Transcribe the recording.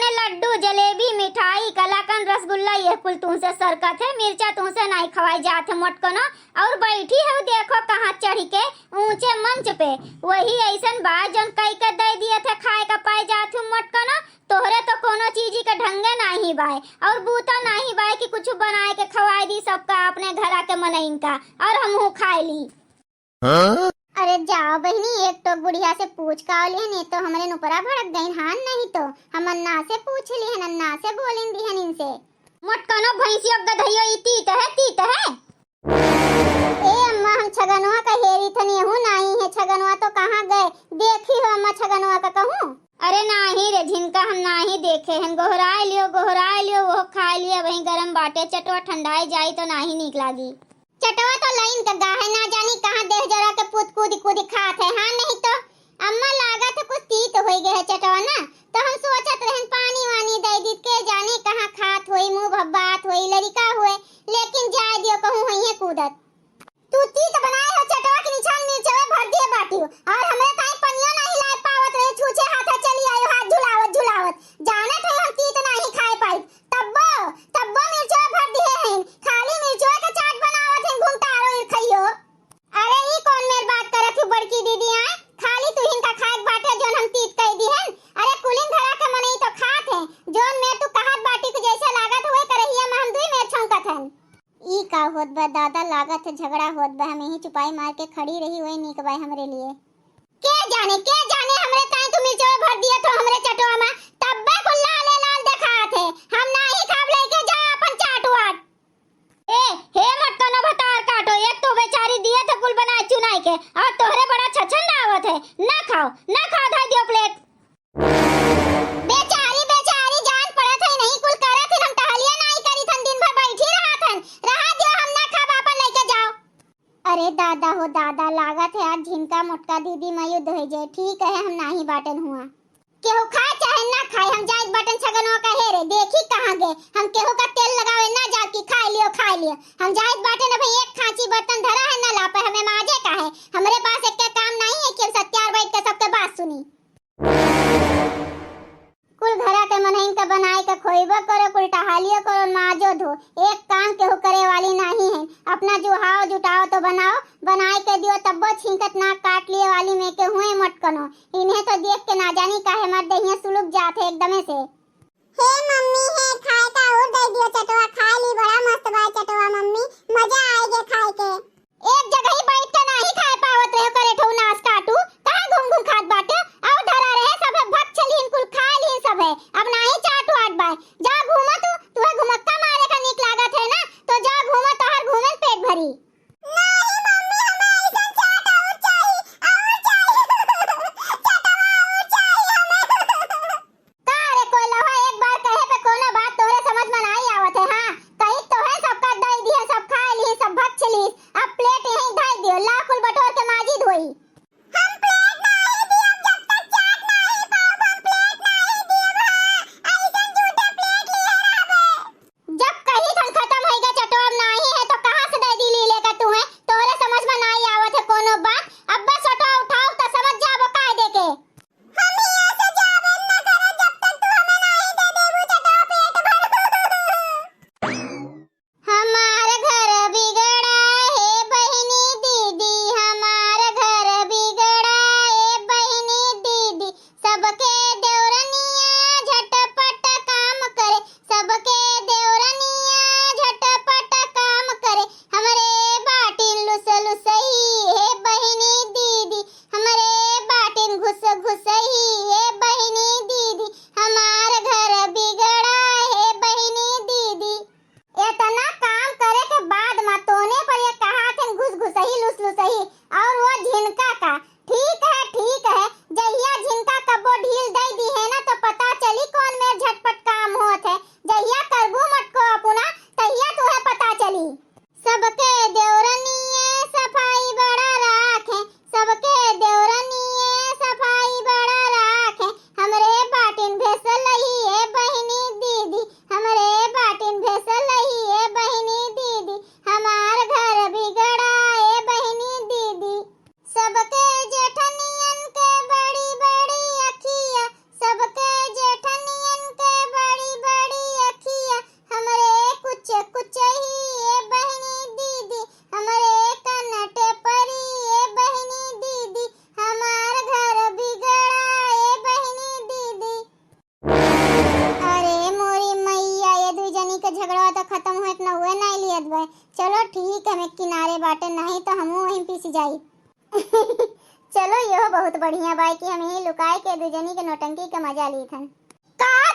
जाने लड्डू जलेबी मिठाई कलाकंद रसगुल्ला ये कुल तुमसे सरकत है, मिर्चा तुमसे नहीं खवाई जात है मोटकनो। और बैठी है देखो कहाँ चढ़ी के ऊंचे मंच पे, वही ऐसन बात जौन कई के दे दिए थे खाए का पाए जात हूँ मोटकनो। तोहरे तो कोनो चीज के ढंगे नहीं बाय और बूता नहीं बाय कि कुछ बनाए के खवाई दी सबका अपने घर आके मनइन का और हमहू खाए ली। अरे जाओ बहनी, एक तो बुढ़िया से पूछ का नहीं तो हमारे नुपरा भड़क गई हान, नहीं तो हम अन्ना से पूछ ली हन, अन्ना से बोलिन दी हन इनसे। मोटकनो भैंसियो गधइयो तीत है। ए अम्मा हम छगनवा का हेरी थनी हूं नहीं है, छगनवा तो कहां गए देखी हो अम्मा छगनवा का कहूं। अरे नाही रे झिनका हम नाही देखे हन, गोहराए लियो वो खा लिया वही गरम बाटे, चटवा ठंडाई जाई तो नाही नीक लागी। चटवा तो लाइन का गाहे ना जानी कहां देह जरा के पुत कूदी खात है हां, नहीं तो अम्मा लागत है कुछ तीत होई गए है चटवा ना, तो हम सोचत रहन पानी वानी दे दी के जाने कहां खात होई मुंह भब्बात होई लड़का हुए, लेकिन जाय दियो कहूं होई कूदत। तू तीत बनाए हो चटवा के निशान मिर्चवे भर दिए बाटी और हमरे ताई पनिया नहीं लाए पावत रहे, छूछे हाथ चली आयो हाथ झुलावत जाने थे हम तीत नहीं खाए पाई, तब्बो मिर्चवे भर दिए हैं, खाली मिर्चवे का चाट बनावत हैं घुमटारो खइयो। अरे ई कौन मेर बात करत है बड़की दीदी आए, खाली तू हिनका खाए बाटे जोन हम तीत कह दी हैं। अरे कुलिन धरा के मनई तो खात है जोन मैं तू कहत बाटी के जैसे लागत हुए करहिया में हम दुई में छौंकत हन। ई का होत बा दादा, लागत है झगड़ा होत बा, हम ही चुपाई मार के खड़ी रही हुई नीक बाई हमरे लिए। के जाने हमरे ताई तू मिर्चवे भर दिया तो हमरे चटवा में तब्बे को लाल देखात है, हम नाही खाब लेके जा अपन चाटवाट। ए हे मटकनो भतार काटो, एक तो बेचारी दिए थे कुल बनाए चुनाई के और तोहरे बड़ा छछन आवत है, ना खाओ धाई दियो प्लेट। बेचारी जान पड़त है नहीं कुल करत है, हम टहलिया नहीं करी थन दिन भर बैठी रहत हन, रहा दियो हम ना खाब अपन लेके जाओ। अरे दादा हो दादा, लागत है आज झिनका मोटका दीदी में युद्ध हो जाए, ठीक है हम नाही बाटन हुआ केहू खाए चाहे ना खाए, हम जाइत बटन छगनवा का हेरे देखी कहां गए, हम केहू का तेल लगावे ना जा कि खाए लियो, हम जाइत बाटे ना भाई एक खांची बर्तन धरा है ना लापे हमें माजे का है, हमरे पास एक काम नहीं है कि हम सत्यार बैठ के सबके बात सुनी। कुल घरा के मनहिन का बनाए के खोइबो करो, कुल टहालियो करो माजो धो, एक काम केहू करे वाली नहीं है, अपना जुहाओ जुटाओ तो बनाए के दियो तब्बो छिंकत ना काट लिए वाली में के हुए मटकनो, इन्हें तो देख के ना जानी काहे मर दहिया सुलुक जाते एकदमे से। हे मम्मी हे खाए का और दे दियो चटवा, खा ली बड़ा मस्त बा चटवा मम्मी, मजा आएगे खाए के। एक जगह ही बैठ के नहीं खाए पावत रहे करे ठौ नास काटू, कहां घूम खात बाटे, आओ धरा रहे सब भक चलीन कुल खा ली सब है, अब नहीं चाटू आट बाय, जा घूमा तू है घुमक्का मारे का नीक लागत है ना, तो जा घूमा तोहर घूमे पेट भरी। नहीं मम्मी हमें ऐसा चाट और चाहिए चटवा और चाहिए हमें। का रे कोई लवा एक बार कहे पे कोनो बात तोरे समझ में नहीं आवत है हां, कही तो है सबका दई दी है, सब खा ली सब भक चली, अब प्लेट यहीं धाई दियो लाकुल बटोर के माजी धोई। हम प्लेट नहीं दिए जब तक चाट नहीं पाओ, हम प्लेट नहीं दिए भाई। है। चलो ठीक है, मैं किनारे बाटे नहीं तो हम वहीं पीसी जाई। चलो यह बहुत बढ़िया बाई कि हम यही लुकाए के दुजनी के नौटंकी का मजा ली थन। का